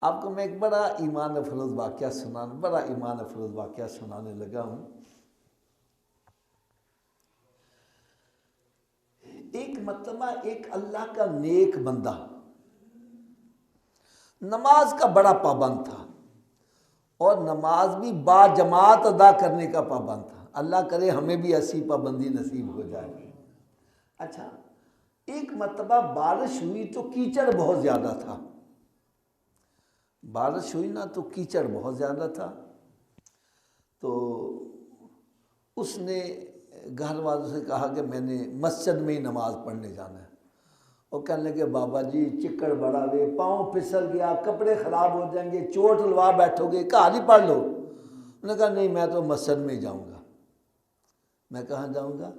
آپ کو میں ایک بڑا ایمان افروز واقعہ سنانے لگا ہوں۔ ایک مرتبہ ایک اللہ کا نیک بندہ نماز کا بڑا پابند تھا، اور نماز بھی با جماعت ادا کرنے کا پابند تھا۔ اللہ کرے ہمیں بھی ایسی پابندی نصیب ہو جائے۔ اچھا، ایک مرتبہ بارش ہوئی تو کیچڑ بہت زیادہ تھا۔ بارش ہوئی نا تو کیچڑ بہت زیادہ تھا، تو اس نے گھر والوں سے کہا کہ میں نے مسجد میں ہی نماز پڑھنے جانا ہے۔ وہ کہنے لگے بابا جی چکڑ بڑا وے، پاؤں پھسل گیا، کپڑے خراب ہو جائیں گے، چوٹ لوا بیٹھو گے، گھر ہی پڑھ لو۔ انہوں نے کہا نہیں، میں تو مسجد میں ہی جاؤں گا۔ میں کہاں جاؤں گا؟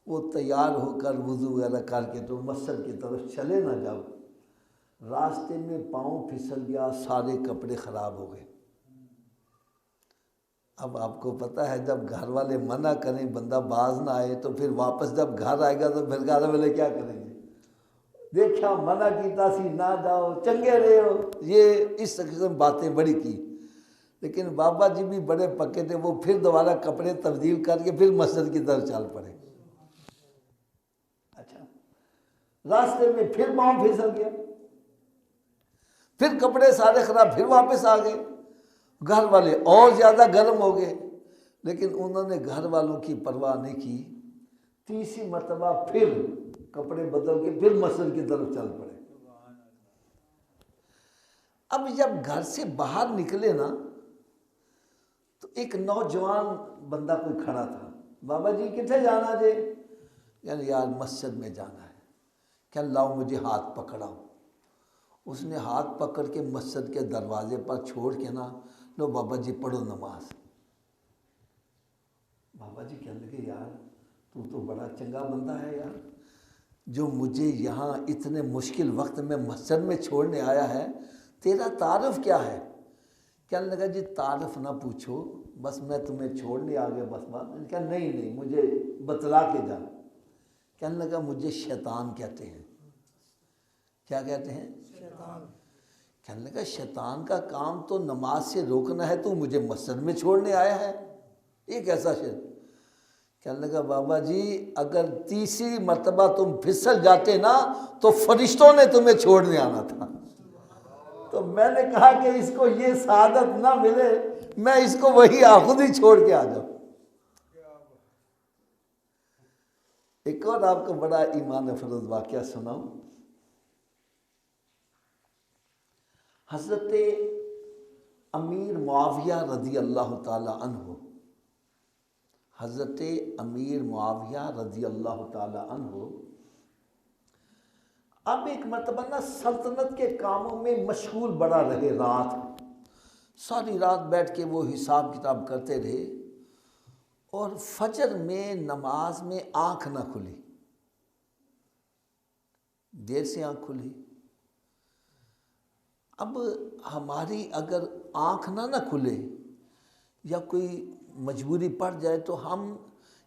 وہ تیار ہو کر وضو وغیرہ کر کے تو مسجد کی طرف چلے نہ جاؤ، راستے میں پاؤں پھسل گیا، سارے کپڑے خراب ہو گئے۔ اب آپ کو پتہ ہے جب گھر والے منع کریں بندہ باز نہ آئے، تو پھر واپس جب گھر آئے گا تو پھر گھر والے کیا کریں گے؟ دیکھا منع کیتا سی نہ جاؤ، چنگے رہے ہو، یہ اس قسم باتیں بڑی کی۔ لیکن بابا جی بھی بڑے پکے تھے، وہ پھر دوبارہ کپڑے تبدیل کر کے پھر مسجد کی طرف چل پڑے۔ اچھا، راستے میں پھر پاؤں پھسل گیا، پھر کپڑے سارے خراب، پھر واپس آ گئے۔ گھر والے اور زیادہ گرم ہو گئے، لیکن انہوں نے گھر والوں کی پرواہ نہیں کی۔ تیسری مرتبہ پھر کپڑے بدل کے پھر مسجد کی طرف چل پڑے۔ اب جب گھر سے باہر نکلے نا تو ایک نوجوان بندہ کوئی کھڑا تھا۔ بابا جی کتنے جانا جے؟ یعنی یار مسجد میں جانا ہے۔ کہ لاؤ مجھے ہاتھ پکڑاؤ۔ اس نے ہاتھ پکڑ کے مسجد کے دروازے پر چھوڑ کے نا، لو بابا جی پڑھو نماز۔ بابا جی کہنے لگے یار تو بڑا چنگا بندہ ہے یار، جو مجھے یہاں اتنے مشکل وقت میں مسجد میں چھوڑنے آیا ہے، تیرا تعارف کیا ہے؟ کہنے لگا جی تعارف نہ پوچھو، بس میں تمہیں چھوڑنے آ گیا بس بات۔ میں نے کہا نہیں مجھے بتلا کے جا۔ کہنے لگا مجھے شیطان کہتے ہیں۔ کیا کہتے ہیں؟ شیطان۔ کہنے لگا شیطان کا کام تو نماز سے روکنا ہے، تو مجھے مسجد میں چھوڑنے آیا ہے، یہ کیسا شیطان؟ کہنے لگا بابا جی اگر تیسری مرتبہ تم پھسل جاتے نا تو فرشتوں نے تمہیں چھوڑنے آنا تھا۔ تو میں نے کہا کہ اس کو یہ سعادت نہ ملے، میں اس کو وہی خود ہی چھوڑ کے آ جاؤں۔ ایک اور آپ کو بڑا ایمان افروز واقعہ سناؤں۔ حضرت امیر معاویہ رضی اللہ تعالی عنہ، حضرت امیر معاویہ رضی اللہ تعالی عنہ اب ایک مرتبہ نا سلطنت کے کاموں میں مشغول بڑا رہے، رات ساری رات بیٹھ کے وہ حساب کتاب کرتے رہے، اور فجر میں نماز میں آنکھ نہ کھلی، دیر سے آنکھ کھلی۔ اب ہماری اگر آنکھ نہ کھلے یا کوئی مجبوری پڑ جائے تو ہم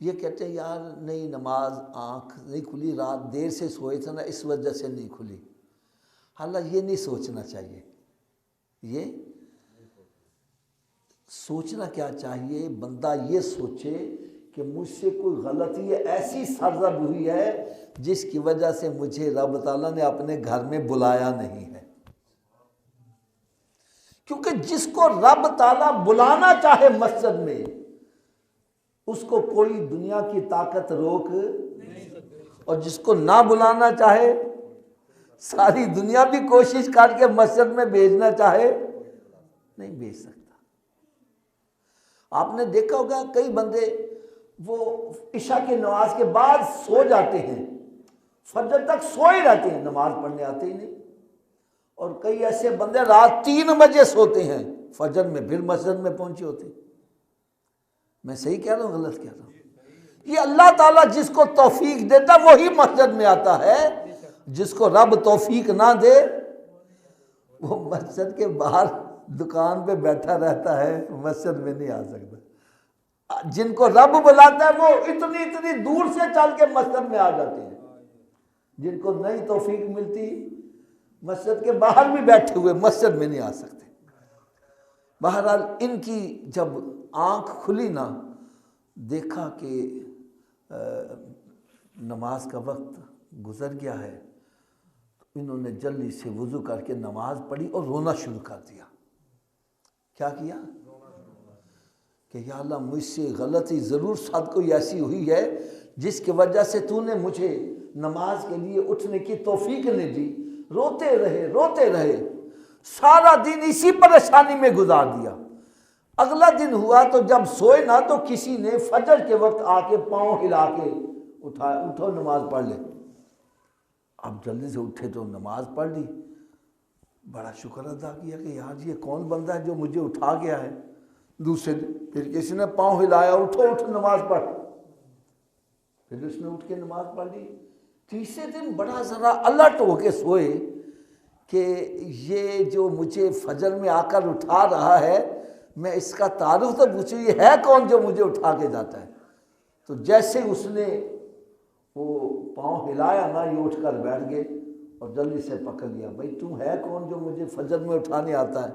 یہ کہتے ہیں یار نہیں نماز آنکھ نہیں کھلی، رات دیر سے سوئے تھے نا اس وجہ سے نہیں کھلی۔ حالانکہ یہ نہیں سوچنا چاہیے، یہ سوچنا کیا چاہیے؟ بندہ یہ سوچے کہ مجھ سے کوئی غلطی ایسی سرزد ہوئی ہے جس کی وجہ سے مجھے رب تعالیٰ نے اپنے گھر میں بلایا نہیں ہے۔ کیونکہ جس کو رب تعالیٰ بلانا چاہے مسجد میں، اس کو کوئی دنیا کی طاقت روک نہیں سکتی، اور جس کو نہ بلانا چاہے ساری دنیا بھی کوشش کر کے مسجد میں بھیجنا چاہے نہیں بھیج سکتا۔ آپ نے دیکھا ہوگا کئی بندے وہ عشاء کی نماز کے بعد سو جاتے ہیں، فجر تک سوئے رہتے ہیں، نماز پڑھنے آتے ہی نہیں۔ اور کئی ایسے بندے رات 3 بجے سوتے ہیں، فجر میں پھر مسجد میں پہنچے ہوتے۔ میں صحیح کہہ رہا ہوں غلط کہہ رہا ہوں؟ یہ اللہ تعالیٰ جس کو توفیق دیتا وہی مسجد میں آتا ہے، جس کو رب توفیق نہ دے وہ مسجد کے باہر دکان پہ بیٹھا رہتا ہے، مسجد میں نہیں آ سکتا۔ جن کو رب بلاتا ہے وہ اتنی دور سے چل کے مسجد میں آ جاتے ہیں، جن کو نئی توفیق ملتی مسجد کے باہر بھی بیٹھے ہوئے مسجد میں نہیں آ سکتے۔ بہرحال ان کی جب آنکھ کھلی نا، دیکھا کہ نماز کا وقت گزر گیا ہے، تو انہوں نے جلدی سے وضو کر کے نماز پڑھی اور رونا شروع کر دیا۔ کیا کیا؟ کہ یا اللہ مجھ سے غلطی ضرور ساتھ کوئی ایسی ہوئی ہے جس کی وجہ سے تو نے مجھے نماز کے لیے اٹھنے کی توفیق نہیں دی۔ روتے رہے سارا دن اسی پریشانی میں گزار دیا۔ اگلا دن ہوا تو جب سوئے نا تو کسی نے فجر کے وقت آ کے پاؤں ہلا کے اٹھایا، اٹھو نماز پڑھ لے۔ اب جلدی سے اٹھے تو نماز پڑھ لی، بڑا شکر ادا کیا کہ یار یہ کون بندہ ہے جو مجھے اٹھا گیا ہے۔ دوسرے دن پھر کسی نے پاؤں ہلایا، اٹھو نماز پڑھ، پھر اس نے اٹھ کے نماز پڑھ لی۔ تیسرے دن بڑا ذرا الرٹ ہو کے سوئے کہ یہ جو مجھے فجر میں آ کر اٹھا رہا ہے، میں اس کا تعارف تو پوچھوں، یہ ہے کون جو مجھے اٹھا کے جاتا ہے؟ تو جیسے اس نے وہ پاؤں ہلایا نا، یہ اٹھ کر بیٹھ گئے اور جلدی سے پکڑ لیا، بھائی تم ہے کون جو مجھے فجر میں اٹھانے آتا ہے؟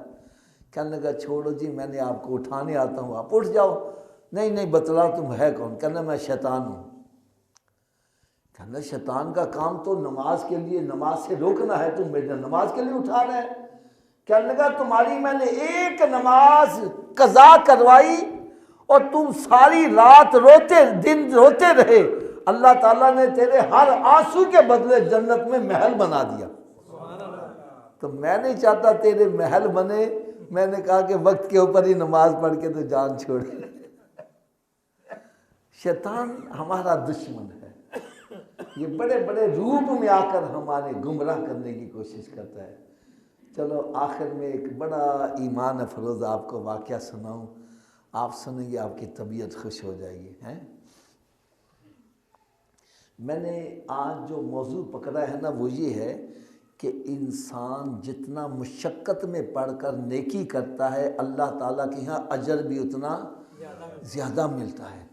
کہنے لگا چھوڑو جی، میں نے آپ کو اٹھانے آتا ہوں، آپ اٹھ جاؤ۔ نہیں بتلاؤ تم ہے کون؟ کہنا میں شیطان ہوں۔ کہنا شیطان کا کام تو نماز کے لیے نماز سے روکنا ہے، تم میرے نماز کے لیے اٹھا رہے ہیں۔ کہنے لگا تمہاری میں نے ایک نماز قضا کروائی اور تم ساری رات روتے رہے، اللہ تعالیٰ نے تیرے ہر آنسو کے بدلے جنت میں محل بنا دیا۔ تو میں نہیں چاہتا تیرے محل بنے، میں نے کہا کہ وقت کے اوپر ہی نماز پڑھ کے تو جان چھوڑ۔ شیطان ہمارا دشمن ہے، یہ بڑے بڑے روپ میں آ کر ہمارے گمراہ کرنے کی کوشش کرتا ہے۔ چلو آخر میں ایک بڑا ایمان افروز آپ کو واقعہ سناؤں، آپ سنیں گے آپ کی طبیعت خوش ہو جائے گی۔ میں نے آج جو موضوع پکڑا ہے نا وہ یہ ہے کہ انسان جتنا مشقت میں پڑھ کر نیکی کرتا ہے، اللہ تعالیٰ کے ہاں اجر بھی اتنا زیادہ ملتا ہے۔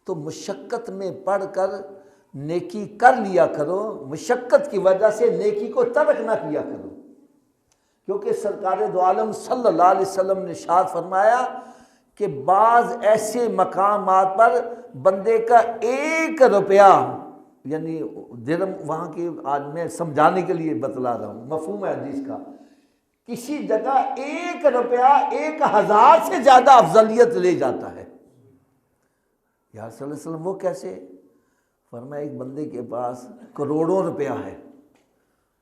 تو مشقت میں پڑھ کر نیکی کر لیا کرو، مشقت کی وجہ سے نیکی کو ترک نہ کیا کرو، کیونکہ سرکار دو عالم صلی اللہ علیہ وسلم نے ارشاد فرمایا کہ بعض ایسے مقامات پر بندے کا 1 روپیہ، یعنی درہم وہاں کی آج میں سمجھانے کے لیے بتلا رہا ہوں، مفہوم ہے حدیث کا، کسی جگہ 1 روپیہ 1000 سے زیادہ افضلیت لے جاتا ہے۔ یا صلی اللہ علیہ وسلم وہ کیسے؟ فرمایا ایک بندے کے پاس کروڑوں روپیہ ہے،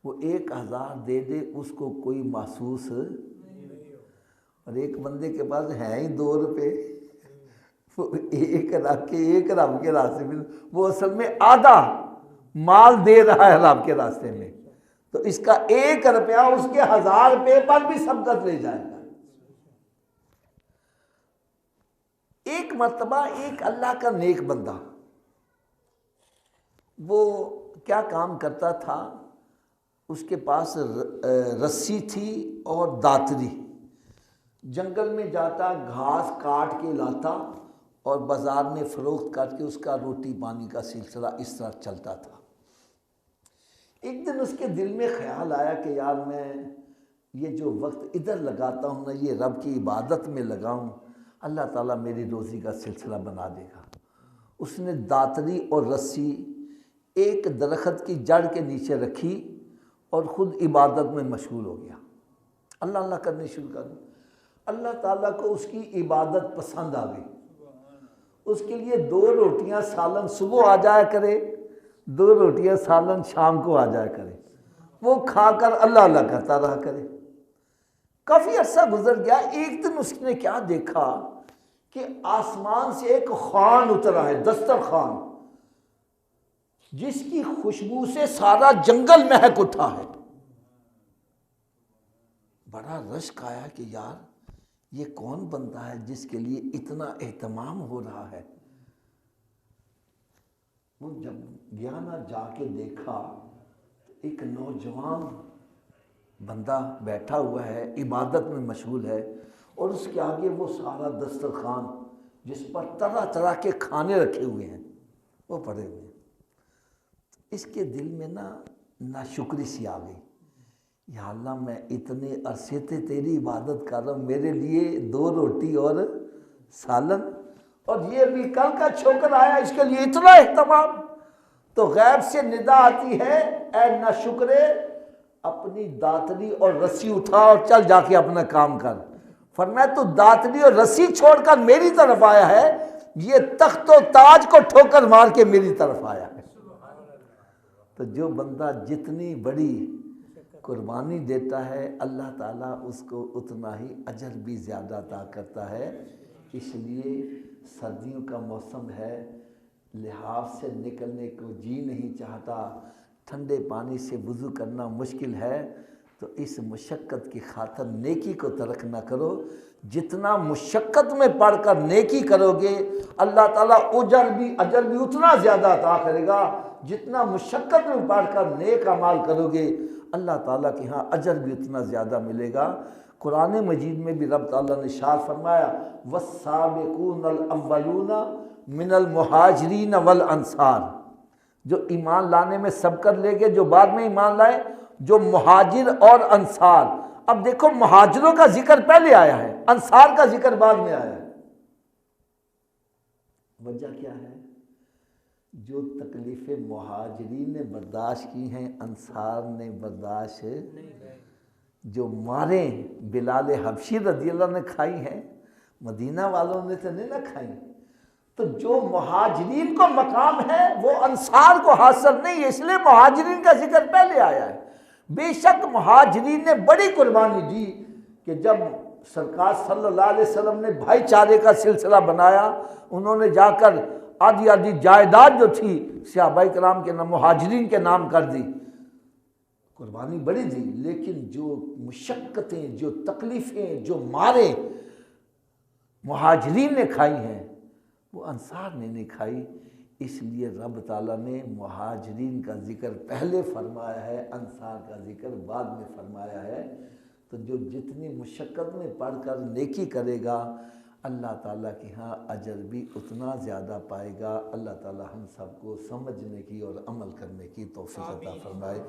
وہ 1000 دے دے اس کو کوئی محسوس، اور ایک بندے کے پاس ہے ہی 2 روپے، وہ ایک رب کے راستے میں، وہ اصل میں آدھا مال دے رہا ہے رب کے راستے میں، تو اس کا 1 روپیہ اس کے 1000 روپے پر بھی سبقت لے جائے گا۔ ایک مرتبہ ایک اللہ کا نیک بندہ، وہ کیا کام کرتا تھا، اس کے پاس رسی تھی اور داتری، جنگل میں جاتا گھاس کاٹ کے لاتا اور بازار میں فروخت کر کے اس کا روٹی پانی کا سلسلہ اس طرح چلتا تھا۔ ایک دن اس کے دل میں خیال آیا کہ یار میں یہ جو وقت ادھر لگاتا ہوں نا، یہ رب کی عبادت میں لگاؤں، اللہ تعالیٰ میری روزی کا سلسلہ بنا دے گا۔ اس نے داتری اور رسی ایک درخت کی جڑ کے نیچے رکھی اور خود عبادت میں مشغول ہو گیا، اللہ اللہ کرنے شروع کر دیا۔ اللہ تعالیٰ کو اس کی عبادت پسند آ گئی، اس کے لیے 2 روٹیاں سالن صبح آ جایا کرے، 2 روٹیاں سالن شام کو آ جایا کرے، وہ کھا کر اللہ اللہ کرتا رہا کرے۔ کافی عرصہ گزر گیا، ایک دن اس نے کیا دیکھا کہ آسمان سے ایک خوان اترا ہے، دسترخوان، جس کی خوشبو سے سارا جنگل مہک اٹھا ہے۔ بڑا رشک آیا کہ یار یہ کون بندہ ہے جس کے لیے اتنا اہتمام ہو رہا ہے۔ وہ جب گیا نا، جا کے دیکھا ایک نوجوان بندہ بیٹھا ہوا ہے، عبادت میں مشغول ہے، اور اس کے آگے وہ سارا دسترخوان جس پر طرح طرح کے کھانے رکھے ہوئے ہیں وہ پڑے ہوئے ہیں۔ اس کے دل میں نا ناشکری سی آ گئی، یا اللہ میں اتنے عرصے سے تیری عبادت کر رہا ہوں، میرے لیے 2 روٹی اور سالن، اور یہ بھی کل کا چھوکر آیا، اس کے لیے اتنا اہتمام۔ تو غیب سے ندا آتی ہے، اے ناشکرے اپنی داتری اور رسی اٹھا اور چل جا کے اپنا کام کر۔ فرمایا تو داتری اور رسی چھوڑ کر میری طرف آیا ہے، یہ تخت و تاج کو ٹھوکر مار کے میری طرف آیا ہے۔ تو جو بندہ جتنی بڑی قربانی دیتا ہے اللہ تعالیٰ اس کو اتنا ہی اجر بھی زیادہ عطا کرتا ہے۔ اس لیے سردیوں کا موسم ہے، لحاف سے نکلنے کو جی نہیں چاہتا، ٹھنڈے پانی سے وضو کرنا مشکل ہے، تو اس مشقت کی خاطر نیکی کو ترک نہ کرو۔ جتنا مشقت میں پڑھ کر نیکی کرو گے اللہ تعالیٰ اجر بھی اتنا زیادہ عطا کرے گا، جتنا مشقت میں پڑھ کر نیک اعمال کرو گے اللہ تعالیٰ کے ہاں اجر بھی اتنا زیادہ ملے گا۔ قرآن مجید میں بھی رب تعالیٰ نے ارشاد فرمایا والسابقون الاولون من المہاجرین والانصار، جو ایمان لانے میں سبقت لے گئے، جو بعد میں ایمان لائے، جو مہاجر اور انصار۔ اب دیکھو مہاجروں کا ذکر پہلے آیا ہے، انصار کا ذکر بعد میں آیا ہے۔ وجہ کیا ہے؟ جو تکلیفیں مہاجرین نے برداشت کی ہیں انصار نے برداشت جو ماریں بلال حبشی رضی اللہ نے کھائی ہیں، مدینہ والوں نے تو نہیں نہ کھائی۔ تو جو مہاجرین کو مقام ہے وہ انصار کو حاصل نہیں، اس لیے مہاجرین کا ذکر پہلے آیا ہے۔ بے شک مہاجرین نے بڑی قربانی دی کہ جب سرکار صلی اللہ علیہ وسلم نے بھائی چارے کا سلسلہ بنایا، انہوں نے جا کر آدھی آدھی جائیداد جو تھی صحابہ کرام کے نام مہاجرین کے نام کر دی، قربانی بڑی دی، لیکن جو مشقتیں، جو تکلیفیں، جو ماریں مہاجرین نے کھائی ہیں وہ انصار نے نہیں کھائی۔ اس لیے رب تعالیٰ نے مہاجرین کا ذکر پہلے فرمایا ہے، انصار کا ذکر بعد میں فرمایا ہے۔ تو جو جتنی مشقت میں پڑھ کر نیکی کرے گا اللہ تعالیٰ کے ہاں اجر بھی اتنا زیادہ پائے گا۔ اللہ تعالیٰ ہم سب کو سمجھنے کی اور عمل کرنے کی توفیق عطا فرمائے۔